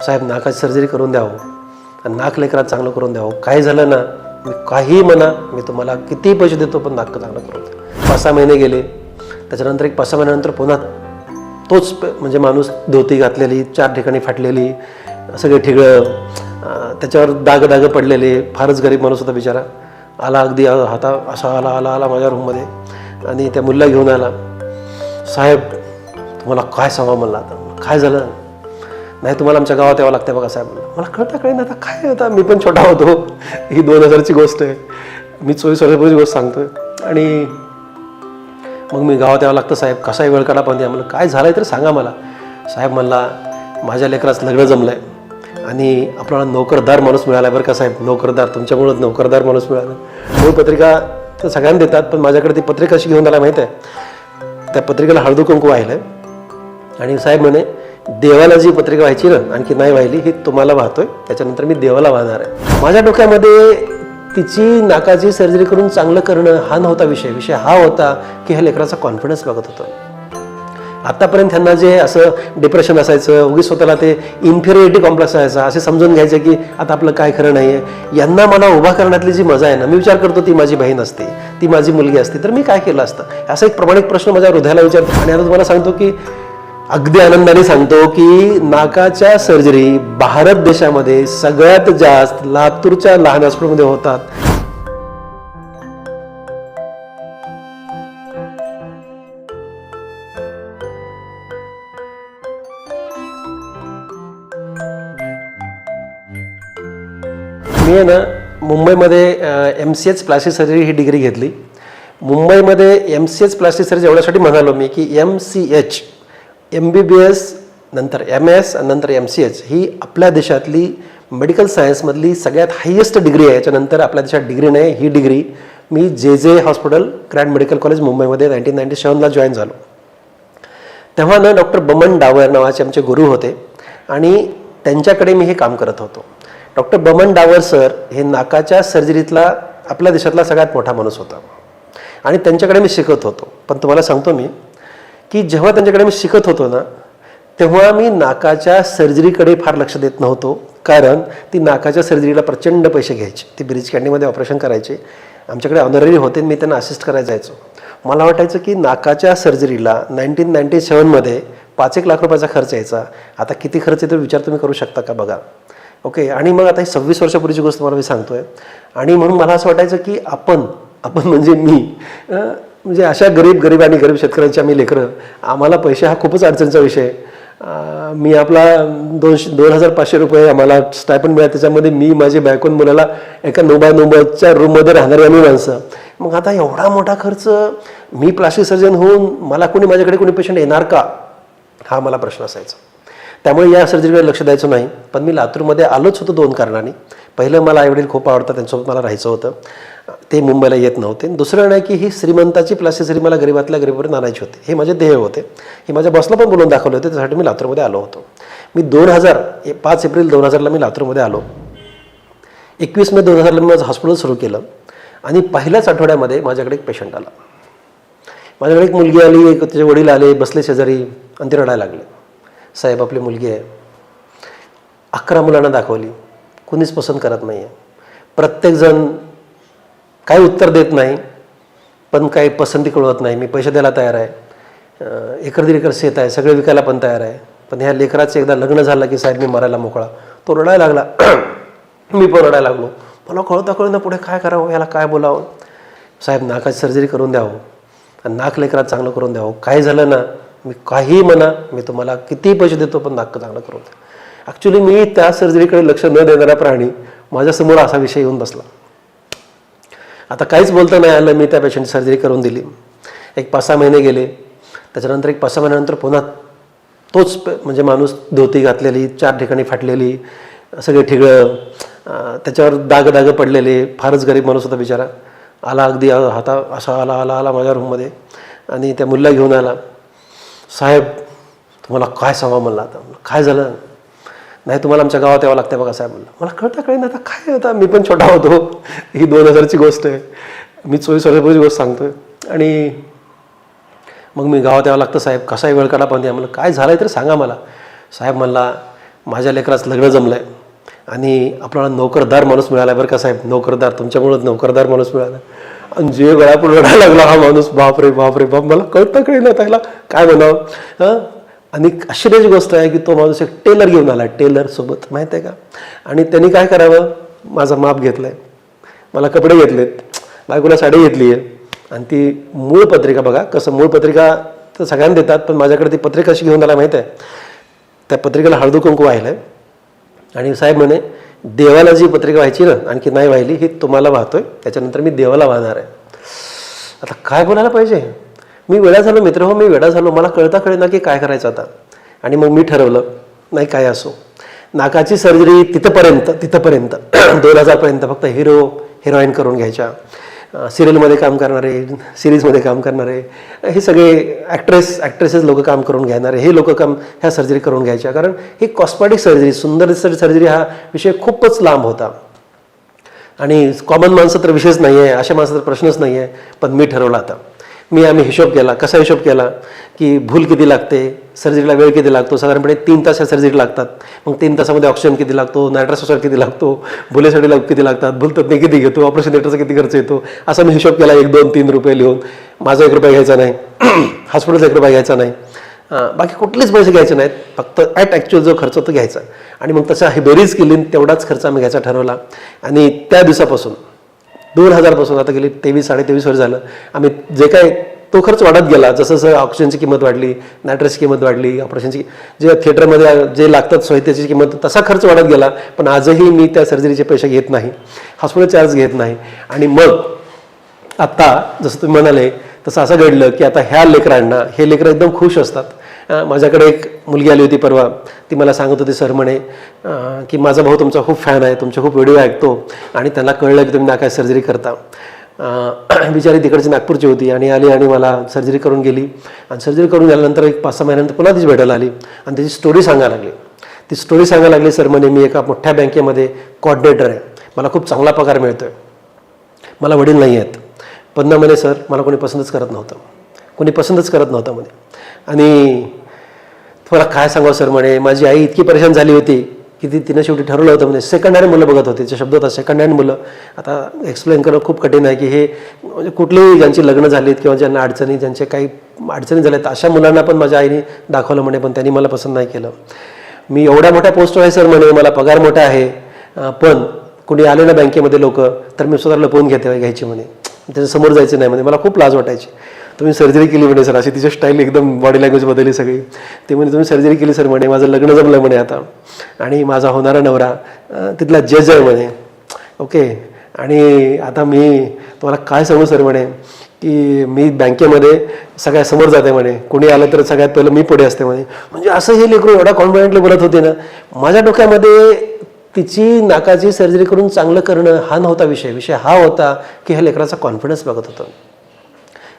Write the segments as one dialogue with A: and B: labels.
A: साहेब नाकाची surgery करून द्यावं आणि नाक लेकरात चांगलं करून द्यावं. काय झालं ना, मी काही म्हणा, मी तुम्हाला किती पैसे देतो पण नाक चांगलं करून द्या. 5-6 महिने गेले. त्याच्यानंतर एक 5-6 महिन्यानंतर पुन्हा तोच म्हणजे माणूस धोती घातलेली, 4 ठिकाणी फाटलेली, सगळे ठिगळं, त्याच्यावर दाग पडलेले, फारच गरीब माणूस होता बिचारा. आला अगदी हाता असा आला माझ्या रूममध्ये आणि त्या मुलीला घेऊन आला. साहेब तुम्हाला काय सांगा म्हणला, आता काय झालं? नाही तुम्हाला आमच्या गावात यावं लागतं बघा साहेब. मला कळेन आता काय होता, मी पण छोटा होतो. ही 2000ची गोष्ट आहे, मी 24 वर्षापूर्वीची गोष्ट सांगतोय. आणि मग मी गावात यावं लागतं साहेब, कसाही वेळ काढा पण या. म्हणलं काय झालंय तर सांगा मला. साहेब म्हणला माझ्या लेकराचं लग्न जमलंय आणि आपल्याला नोकरदार माणूस मिळाला बरं का साहेब. नोकरदार, तुमच्यामुळं नोकरदार माणूस मिळाला. मूळ पत्रिका तर सगळ्यांना देतात, पण माझ्याकडे ती पत्रिका कशी घेऊन आला माहीत आहे? त्या पत्रिकेला हळदू कुंकू वाहिलं आणि साहेब म्हणे देवाला जी पत्रिका व्हायची ना आणखी नाही वाहिली, ही तुम्हाला वाहतोय, त्याच्यानंतर मी देवाला वाहणार आहे. माझ्या डोक्यामध्ये तिची नाकाची सर्जरी करून चांगलं करणं हा नव्हता विषय. विषय हा होता की ह्या लेकराचा कॉन्फिडन्स बघत होतं. आतापर्यंत त्यांना जे असं डिप्रेशन असायचं, उगीच स्वतःला ते इन्फिरियरिटी कॉम्प्लेक्स असायचा, असे समजून घ्यायचं की आता आपलं काय खरं नाही आहे. यांना मला उभा करण्यातली जी मजा आहे ना, मी विचार करतो ती माझी बहीण असते, ती माझी मुलगी असते तर मी काय केलं असतं, असा एक प्रामाणिक प्रश्न माझ्या हृदयाला विचारतो. आणि आता तुम्हाला सांगतो की अगदी आनंदाने सांगतो की नाकाच्या सर्जरी भारत देशामध्ये सगळ्यात जास्त लातूरच्या लहान हॉस्पिटलमध्ये होतात. मी आहे ना मुंबईमध्ये MCH प्लास्टिक सर्जरी ही डिग्री घेतली. मुंबईमध्ये MCH प्लास्टिक सर्जरी एवढ्यासाठी म्हणालो मी की MCH MBBS नंतर MS नंतर MCH ही आपल्या देशातली मेडिकल सायन्समधली सगळ्यात हायेस्ट डिग्री आहे. याच्यानंतर आपल्या देशात डिग्री नाही. ही डिग्री मी JJ hospital grand medical college मुंबईमध्ये 1997ला जॉईन झालो. तेव्हा ना डॉक्टर बमन डावर नावाचे आमचे गुरु होते आणि त्यांच्याकडे मी हे काम करत होतो. डॉक्टर बमन डावर सर हे नाकाच्या सर्जरीतला आपल्या देशातला सगळ्यात मोठा माणूस होता आणि त्यांच्याकडे मी शिकत होतो. पण तुम्हाला सांगतो मी की जेव्हा त्यांच्याकडे मी शिकत होतो ना, तेव्हा मी नाकाच्या सर्जरीकडे फार लक्ष देत नव्हतो, कारण ती नाकाच्या सर्जरीला प्रचंड पैसे घ्यायची. ती ब्रिज कँडीमध्ये ऑपरेशन करायचे. आमच्याकडे ऑनररी होते, मी त्यांना असिस्ट करायला जायचो. मला वाटायचं की नाकाच्या सर्जरीला 1997मध्ये 5-1 लाख रुपयाचा खर्च यायचा. आता किती खर्च येतो विचार तुम्ही करू शकता का बघा. ओके. आणि मग आता ही 26 वर्षापूर्वीची गोष्ट मला मी सांगतोय. आणि म्हणून मला असं वाटायचं की आपण म्हणजे मी म्हणजे अशा गरीब आणि गरीब शेतकऱ्यांची आम्ही लेकरं, आम्हाला पैसे हा खूपच अडचणीचा विषय. मी आपला 2,500 रुपये आम्हाला स्टायपंड मिळाला, त्याच्यामध्ये मी माझी बायकोन मुलाला एका 9x9च्या रूममध्ये राहणारी आम्ही माणसं. मग आता एवढा मोठा खर्च, मी प्लास्टिक सर्जन होऊन मला माझ्याकडे कोणी पेशंट येणार का, हा मला प्रश्न असायचा. त्यामुळे या सर्जरीकडे लक्ष द्यायचं नाही. पण मी लातूरमध्ये आलोच होतो 2 कारणांनी. पहिलं मला आईवडील खूप आवडतात, त्यांच्यासोबत मला राहायचं होतं, ते मुंबईला येत नव्हते. दुसरं नाही की ही श्रीमंताची प्लास्टिक सर्जरी मला गरीबातल्या गरीबपर्यंत आणायची होती, हे माझे ध्येय होते. हे माझ्या बॉसला पण बोलून दाखवले होते, त्यासाठी मी लातूरमध्ये आलो होतो. मी 5 एप्रिल 2000ला मी लातूरमध्ये आलो. 21 मे 2000ला मी माझं हॉस्पिटल सुरू केलं आणि पहिल्याच आठवड्यामध्ये माझ्याकडे एक पेशंट आला. माझ्याकडे एक मुलगी आली, तिचे वडील आले, बसले शेजारी आणि ते रडायला लागले. साहेब आपली मुलगी आहे, 11 मुलांना दाखवली, कुणीच पसंत करत नाही आहे. प्रत्येकजण काही उत्तर देत नाही, पण काही पसंती कळवत नाही. मी पैसे द्यायला तयार आहे, एकर 1.5 एकर शेत आहे, सगळे विकायला पण तयार आहे. पण ह्या लेकराचं एकदा लग्न झालं की साहेब मी मरायला मोकळा. तो रडायला लागला, मी पण रडायला लागलो. मला कळता पुढे काय करावं, याला काय बोलावं. साहेब नाकाची सर्जरी करून द्यावं आणि नाक लेकरात चांगलं करून द्यावं. काय झालं ना, मी काही म्हणा, मी तुम्हाला किती पैसे देतो पण नाक चांगलं करून द्या. ॲक्च्युली मी त्या सर्जरीकडे लक्ष न देणारा प्राणी माझ्यासमोर असा विषय येऊन बसला. आता काहीच बोलता नाही आलं. मी त्या पेशंटची सर्जरी करून दिली. एक 5-6 महिने गेले. त्याच्यानंतर एक 5-6 महिन्यानंतर पुन्हा तोच म्हणजे माणूस धोती घातलेली, 4 ठिकाणी फाटलेली, सगळे ठिगळं, त्याच्यावर दाग पडलेले, फारच गरीब माणूस होता बिचारा. आला अगदी हाता असा आला माझ्या रूममध्ये आणि त्या मुलीला घेऊन आला. साहेब तुम्हाला काय सांगा म्हणला, आता काय झालं? नाही तुम्हाला आमच्या गावात यावं लागतं बघा साहेब. मला कळेन आता काय होता, मी पण छोटा होतो. ही 2000ची गोष्ट आहे, मी 24 वर्षापूर्वीची गोष्ट सांगतोय. आणि मग मी गावात यावं लागतं साहेब, कसाही वेळ काढा पण या. म्हणलं काय झालंय तर सांगा मला. साहेब म्हणला माझ्या लेकराचं लग्न जमलं आहे आणि आपल्याला नोकरदार माणूस मिळाला बरं का साहेब, नोकरदार, तुमच्यामुळं नोकरदार माणूस मिळाला. आणि जे गळ्यापूर रडायला लागला हा माणूस, बाप रे बाप रे बाप, मला कळतं कळलं त्याला काय म्हणावं. हां, आणि आश्चर्याची गोष्ट आहे की तो माणूस एक टेलर घेऊन आला, टेलर सोबत, माहीत आहे का. आणि त्यांनी काय करावं, माझा माप घेतलाय, मला कपडे घेतलेत, बायकोला साडी घेतली आहे. आणि ती मूळ पत्रिका बघा, कसं मूळ पत्रिका तर सगळ्यांना देतात, पण माझ्याकडे ती पत्रिका कशी घेऊन आला माहीत आहे, त्या पत्रिकेला हळदी कुंकू वाहिलं आहे. आणि साहेब म्हणे देवाला जी पत्रिका व्हायची ना, आणखी नाही वाहिली, ही तुम्हाला वाहतोय, त्याच्यानंतर मी देवाला वाहणार आहे. आता काय बोलायला पाहिजे, मी वेडा झालो मित्र हो, मी वेडा झालो, मला कळेना की काय करायचं आता. आणि मग मी ठरवलं, नाही काय असो, नाकाची सर्जरी तिथंपर्यंत 2000पर्यंत फक्त हिरोईन करून घ्यायच्या, सिरियलमध्ये काम करणारे, सिरीजमध्ये काम करणारे, हे सगळे ॲक्ट्रेसेस लोक काम करून घेणारे, हे लोक ह्या सर्जरी करून घ्यायच्या. कारण ही कॉस्मॅटिक सर्जरी, सुंदर सर्जरी हा विषय खूपच लांब होता आणि कॉमन माणसं तर विषयच नाही आहे, अशा माणसाचा प्रश्नच नाही आहे. पण मी ठरवलं आता, आम्ही हिशोब केला. कसा हिशोब केला की भूल किती लागते, सर्जरीला वेळ किती लागतो, साधारणपणे 3 तास ह्या सर्जरी लागतात. मग 3 तासामध्ये ऑक्सिजन किती लागतो, नायट्रस ऑक्साईड किती लागतो, भुलेसाठी किती लागतात, भूलतज्ञ किती घेतो, ऑपरेशन थिएटरचा किती खर्च येतो, असा मी हिशोब केला. 1, 2, 3 रुपये लिहून. माझा 1 रुपया घ्यायचा नाही, हॉस्पिटलचा 1 रुपया घ्यायचा नाही, बाकी कुठलेच पैसे घ्यायचे नाहीत, फक्त ॲक्च्युअल जो खर्च तो घ्यायचा. आणि मग तसा ही बेरीज केली, तेवढाच खर्च आम्ही घ्यायचा ठरवला. आणि त्या दिवसापासून 2000पासून आता गेली 23-23.5 वर्ष झालं, आम्ही जे काय तो खर्च वाढत गेला, जसं जसं ऑक्सिजनची किंमत वाढली, नायट्रसची किंमत वाढली, ऑपरेशनची जे थिएटरमध्ये जे लागतात सोय त्याची किंमत, तसा खर्च वाढत गेला. पण आजही मी त्या सर्जरीचे पैसे घेत नाही, हॉस्पिटल चार्ज घेत नाही. आणि मग आता जसं तुम्ही म्हणाले तसं असं घडलं की आता ह्या लेकरांना, हे लेकरं एकदम खुश असतात. माझ्याकडे एक मुलगी आली होती परवा, ती मला सांगत होती, सर म्हणे की माझा भाऊ तुमचा खूप फॅन आहे, तुमचे खूप व्हिडिओ ऐकतो आणि त्यांना कळलं की तुम्ही नाकाची सर्जरी करता. बिचारी तिकडची नागपूरची होती आणि आली आणि मला सर्जरी करून गेली. आणि सर्जरी करून गेल्यानंतर एक 5-6 महिन्यानंतर पुन्हा तिची भेटायला आली आणि त्याची स्टोरी सांगायला लागली. ती स्टोरी सांगायला लागली, सर म्हणे मी एका मोठ्या बँकेमध्ये कोऑर्डिनेटर आहे, मला खूप चांगला पगार मिळतो आहे, मला वडील नाही आहेत, पण ना म्हणे सर मला कोणी पसंतच करत नव्हतं म्हणे. आणि तुम्हाला काय सांगावं सर म्हणे, माझी आई इतकी परेशान झाली होती की तिनं शेवटी ठरवलं होतं म्हणे, सेकंड हँड मुलं बघत होते, शब्द होता सेकंड हँड मुलं. आता एक्सप्लेन करणं खूप कठीण आहे की हे म्हणजे कुठलेही ज्यांची लग्न झालीत किंवा ज्यांना ज्यांचे काही अडचणी झाल्यात अशा मुलांना पण माझ्या आईने दाखवलं म्हणे, पण त्यांनी मला पसंत नाही केलं. मी एवढ्या मोठ्या पोस्टवर आहे सर म्हणे, मला पगार मोठा आहे, पण कुणी आले ना बँकेमध्ये लोक तर मी स्वतः लपवून घ्यायची म्हणे, त्याच्यासमोर जायचं नाही म्हणे, मला खूप लाज वाटायची. तुम्ही सर्जरी केली म्हणे सर, अशी तिची स्टाईल एकदम बॉडी लँग्वेज बदलली सगळी. ते म्हणे तुम्ही सर्जरी केली सर म्हणे, माझं लग्न जमलं म्हणे आता, आणि माझा होणारा नवरा तिथला जज आहे म्हणे. ओके, आणि आता मी तुम्हाला काय सांगू सर म्हणे की मी बँकेमध्ये सगळ्या समोर जाते म्हणे, कोणी आलं तर सगळ्यात पहिलं मी पुढे असते म्हणे. म्हणजे असं हे लेकरू एवढा कॉन्फिडेंटली बोलत होते ना, माझ्या डोक्यामध्ये तिची नाकाची सर्जरी करून चांगलं करणं हा नव्हता विषय हा होता की ह्या लेकराचा कॉन्फिडन्स बघत होतं.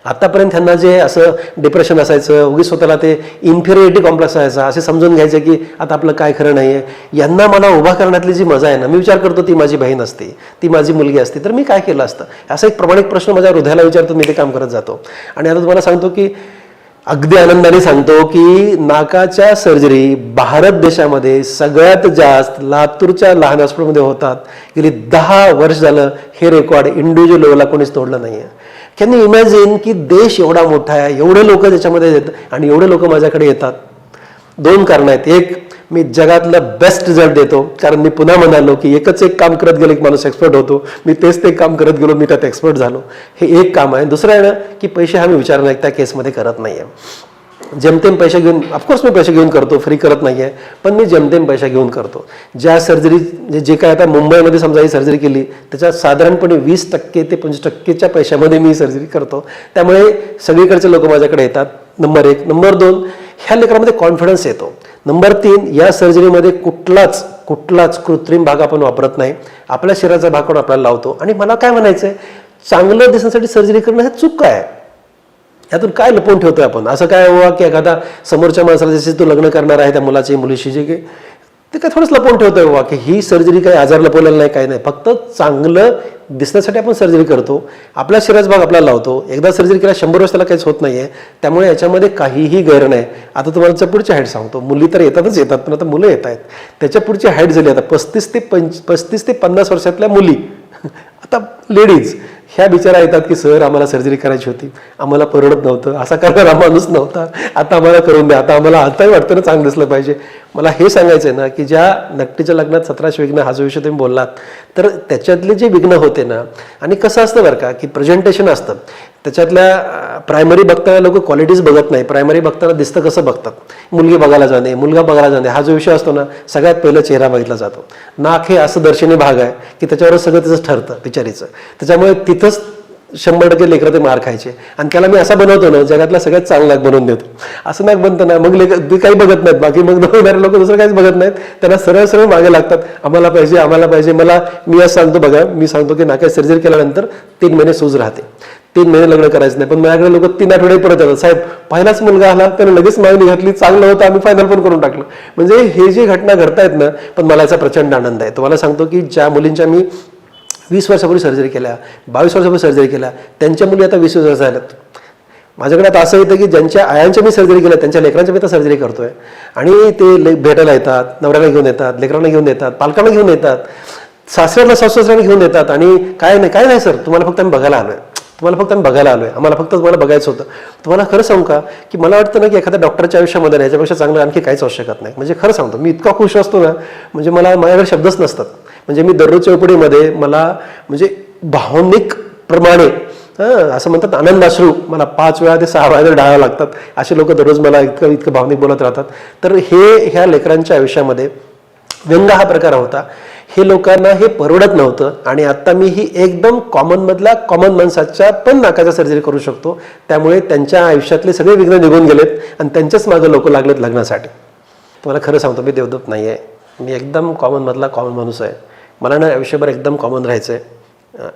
A: आतापर्यंत त्यांना जे असं डिप्रेशन असायचं, उगीच स्वतःला ते इन्फिरियरिटी कॉम्प्लेक्स असायचा, असे समजून घ्यायचं की आता आपलं काय खरं नाही आहे, यांना मला उभा करण्यातली जी मजा आहे ना, मी विचार करतो ती माझी बहीण असते, ती माझी मुलगी असते तर मी काय केलं असतं, असा एक प्रामाणिक प्रश्न माझ्या हृदयाला विचारतो, मी ते काम करत जातो. आणि आता तुम्हाला सांगतो की अगदी आनंदाने सांगतो की नाकाच्या सर्जरी भारत देशामध्ये सगळ्यात जास्त लातूरच्या लहान हॉस्पिटलमध्ये होतात. गेली 10 वर्ष झालं हे रेकॉर्ड इंडिव्हिज्युअल लेवलला कोणीच तोडलं नाही आहे. कॅन यू इमॅजिन की देश एवढा मोठा आहे, एवढे लोक त्याच्यामध्ये येतात आणि एवढे लोक माझ्याकडे येतात. 2 कारणं आहेत. एक, मी जगातलं बेस्ट रिझल्ट देतो, कारण मी पुन्हा म्हणालो की एकच एक काम करत गेलो की माणूस एक्सपर्ट होतो, मी तेच ते काम करत गेलो, मी त्यात एक्सपर्ट झालो, हे एक काम आहे. दुसरं आहे ना की पैसे हा मी विचारणं त्या केसमध्ये करत नाही आहे. जेमतेम पैसे घेऊन, ऑफकोर्स मी पैसे घेऊन करतो, फ्री करत नाही आहे, पण मी जेमतेम पैसे घेऊन करतो. ज्या सर्जरी जे काय आता मुंबईमध्ये समजा ही सर्जरी केली त्याच्यात साधारणपणे 20% ते 25% पैशामध्ये मी सर्जरी करतो. त्यामुळे सगळीकडचे लोक माझ्याकडे येतात, नंबर 1. नंबर 2, ह्या लेकरामध्ये कॉन्फिडन्स येतो. नंबर 3, या सर्जरीमध्ये कुठलाच कृत्रिम भाग आपण वापरत नाही, आपल्या शरीराचा भाग आपण आपल्याला लावतो. आणि मला काय म्हणायचं आहे, चांगलं दिसण्यासाठी सर्जरी करणं हे चूक काय आहे, यातून काय लपवून ठेवतोय आपण. असं काय हुआ की एखादा समोरच्या माणसाला जसे तो लग्न करणार आहे त्या मुलाची मुलीशी जे की ते काय थोडंच लपवून ठेवतोय बाबा की ही सर्जरी काही आजार लपवलेला नाही, काही नाही, फक्त चांगलं दिसण्यासाठी आपण सर्जरी करतो, आपल्या शरीराचा भाग आपल्याला लावतो. एकदा सर्जरी केला 100 वर्ष त्याला काहीच होत नाहीये. त्यामुळे याच्यामध्ये काहीही गैर नाही. आता तुम्हाला पुढची हाईट सांगतो. मुली तर येतात, पण आता मुलं येत आहेत. त्याच्या पुढची हाईट झाली आता 35 ते 50 वर्षातल्या मुली आता लेडीज ह्या बिचारा येतात की सर आम्हाला सर्जरी करायची होती, आम्हाला परवडत नव्हतं, असा करणारा माणूस नव्हता, आता आम्हाला करून द्या, आता आम्हाला आताही वाटतं ना चांगलं दिसलं पाहिजे. मला हे सांगायचं आहे ना की ज्या नकटीच्या लग्नात 17 विघ्न हा जो विषय तुम्ही बोललात, तर त्याच्यातले जे विघ्न होते ना, आणि कसं असतं बरं का की प्रेझेंटेशन असतं त्याच्यातल्या प्रायमरी बघताना लोक क्वालिटीज बघत नाही, प्रायमरी बघताना दिसतं कसं बघतात. मुलगी बघायला जाणे, मुलगा बघायला जाणे हा जो विषय असतो ना, सगळ्यात पहिलं चेहरा बघितला जातो. नाक हे असं दर्शनी भाग आहे की त्याच्यावर सगळं त्याचं ठरतं बिचारीचं. त्याच्यामुळे तिथंच 100% लेकरं ते मार खायचे. आणि त्याला मी असा बनवतो ना, जगातला सगळ्यात चांगला बनवून देतो. असं नाक बनतं ना, मग ते काही बघत नाहीत, बाकी मग होणारे लोक दुसरं काहीच बघत नाहीत, त्यांना सरळ सरळ मागे लागतात, आम्हाला पाहिजे आम्हाला पाहिजे. मी असं सांगतो बघा, मी सांगतो की नाकात सर्जरी केल्यानंतर 3 महिने सूज राहते, 3 महिने लग्न करायचं नाही. पण माझ्याकडे लोक 3 आठवडे परत येतात, साहेब पहिलाच मुलगा आला त्याने लगेच मागणी घातली, चांगलं होतं, आम्ही फायनल पण करून टाकलं. म्हणजे हे जे घटना घडतायत ना, पण मला याचा प्रचंड आनंद आहे. तुम्हाला सांगतो की ज्या मुलींच्या मी 20 वर्षापूर्वी सर्जरी केल्या, 22 वर्षापूर्वी सर्जरी केल्या, त्यांच्या मुली आता 20 वर्ष झाल्यात. माझ्याकडे आता असं येतं की ज्यांच्या आयांच्या मी सर्जरी केल्या त्यांच्या लेकरांच्या मी आता सर्जरी करतोय. आणि ते भेटायला येतात, नवऱ्याला घेऊन येतात, लेकरांना घेऊन येतात, पालकांना घेऊन येतात, सासऱ्याला सासऱ्याला घेऊन येतात. आणि काय नाही सर, तुम्हाला फक्त आम्ही बघायला आलोय, आम्हाला फक्त तुम्हाला बघायचं होतं. तुम्हाला खरं सांगू का की मला वाटतं ना की एखाद्या डॉक्टरच्या आयुष्यामध्ये ना याच्यापेक्षा चांगलं आणखी काहीच आवश्यक नाही. म्हणजे खरं सांगतो, मी इतका खुश असतो ना, म्हणजे माझ्याकडे शब्दच नसतात. म्हणजे मी दररोज चौपडीमध्ये मला म्हणजे भावनिक प्रमाणे असं म्हणतात आनंदाश्रू मला 5 वेळा ते 6 वेळा डाळावं लागतात. असे लोक दररोज मला इतकं भावनिक बोलत राहतात. तर ह्या लेकरांच्या आयुष्यामध्ये व्यंग हा प्रकार होता. हे लोकांना हे परवडत नव्हतं. आणि आता मी ही एकदम कॉमन माणसाच्या पण नाकाच्या सर्जरी करू शकतो. त्यामुळे त्यांच्या आयुष्यातले सगळे विघ्न निघून गेलेत आणि त्यांच्याच मागे लोक लागलेत लग्नासाठी. तुम्हाला खरं सांगतो, मी देवदूत नाही आहे, मी एकदम कॉमन माणूस आहे. मला ना आयुष्यभर एकदम कॉमन राहायचं आहे.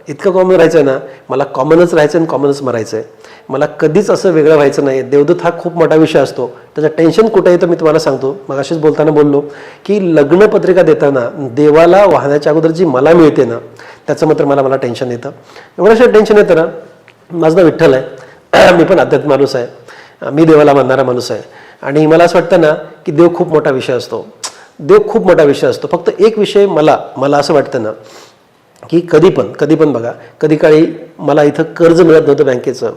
A: इतकं कॉमन राहायचं आहे ना, मला कॉमनच राहायचं आणि कॉमनच मरायचं आहे. मला कधीच असं वेगळं व्हायचं नाही. देवदूत हा खूप मोठा विषय असतो, त्याचं टेन्शन कुठे येतं मी तुम्हाला सांगतो. मग अशीच बोलताना बोललो की लग्नपत्रिका देताना देवाला वाहण्याच्या अगोदर जी मला मिळते ना, त्याचं मात्र मला टेन्शन येतं. एवढं टेन्शन येतं ना. माझं नाव विठ्ठल आहे, मी पण अध्यात्म माणूस आहे, मी देवाला मानणारा माणूस आहे. आणि मला असं वाटतं ना की देव खूप मोठा विषय असतो. फक्त एक विषय मला असं वाटतं ना की कधी पण बघा, कधी काळी मला इथं कर्ज मिळत नव्हतं बँकेचं.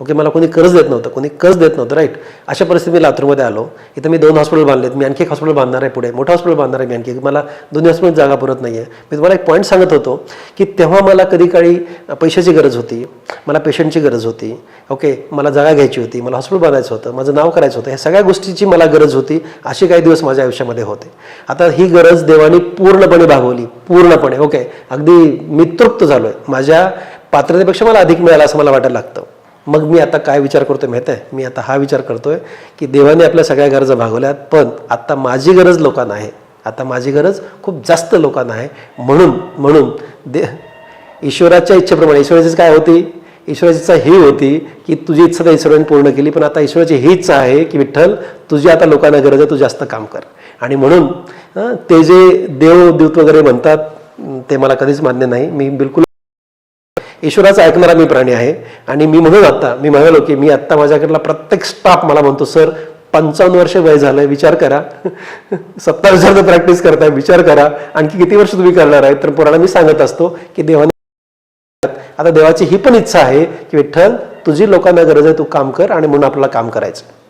A: ओके, मला कोणी कर्ज देत नव्हतं, राईट. अशा परिस्थितीत मी लातूरमध्ये आलो. इथं मी 2 हॉस्पिटल बांधलेत, मी आणखी एक हॉस्पिटल बांधणार आहे, पुढे मोठं हॉस्पिटल बांधणार आहे मी आणखी. मला 2 हॉस्पिटल जागा पुरत नाही आहे. मी तुम्हाला एक पॉईंट सांगत होतो की तेव्हा मला कधी काळी पैशाची गरज होती, मला पेशंटची गरज होती. ओके, मला जागा घ्यायची होती, मला हॉस्पिटल बांधायचं होतं, माझं नाव करायचं होतं, ह्या सगळ्या गोष्टीची मला गरज होती. असे काही दिवस माझ्या आयुष्यामध्ये होते. आता ही गरज देवाने पूर्णपणे भागवली, पूर्णपणे. ओके, अगदी मी तृप्त झालोय. माझ्या पात्रतेपेक्षा मला अधिक मिळालं असं मला वाटायला लागतं. मग मी आता काय विचार करतोय माहिती आहे? मी आता हा विचार करतोय की देवाने आपल्या सगळ्या गरजा भागवल्यात, पण आता माझी गरज लोकांना आहे, आता माझी गरज खूप जास्त लोकांना आहे. म्हणून ईश्वराच्या इच्छेप्रमाणे, ईश्वराची काय होती? ईश्वराची इच्छा ही होती की तुझी इच्छा तर ईश्वराने पूर्ण केली, पण आता ईश्वराची ही इच्छा आहे की विठ्ठल तुझी आता लोकांना गरज आहे, तू जास्त काम कर. आणि म्हणून ते जे देवदूत वगैरे म्हणतात ते मला कधीच मान्य नाही. मी बिलकुल ईश्वराचा ऐकणारा मी प्राणी आहे. आणि मी म्हणालो की मी आत्ता माझ्याकडला प्रत्येक स्टाफ मला म्हणतो, सर 55 वर्ष वय झालंय, विचार करा, 27 वर्ष प्रॅक्टिस करताय, विचार करा आणखी किती वर्ष तुम्ही करणार आहे. तर पुराणा मी सांगत असतो की देवाने आता देवाची ही पण इच्छा आहे की विठ्ठल तुझी लोकांना गरज आहे, तू काम कर. आणि म्हणून आपल्याला काम करायचं.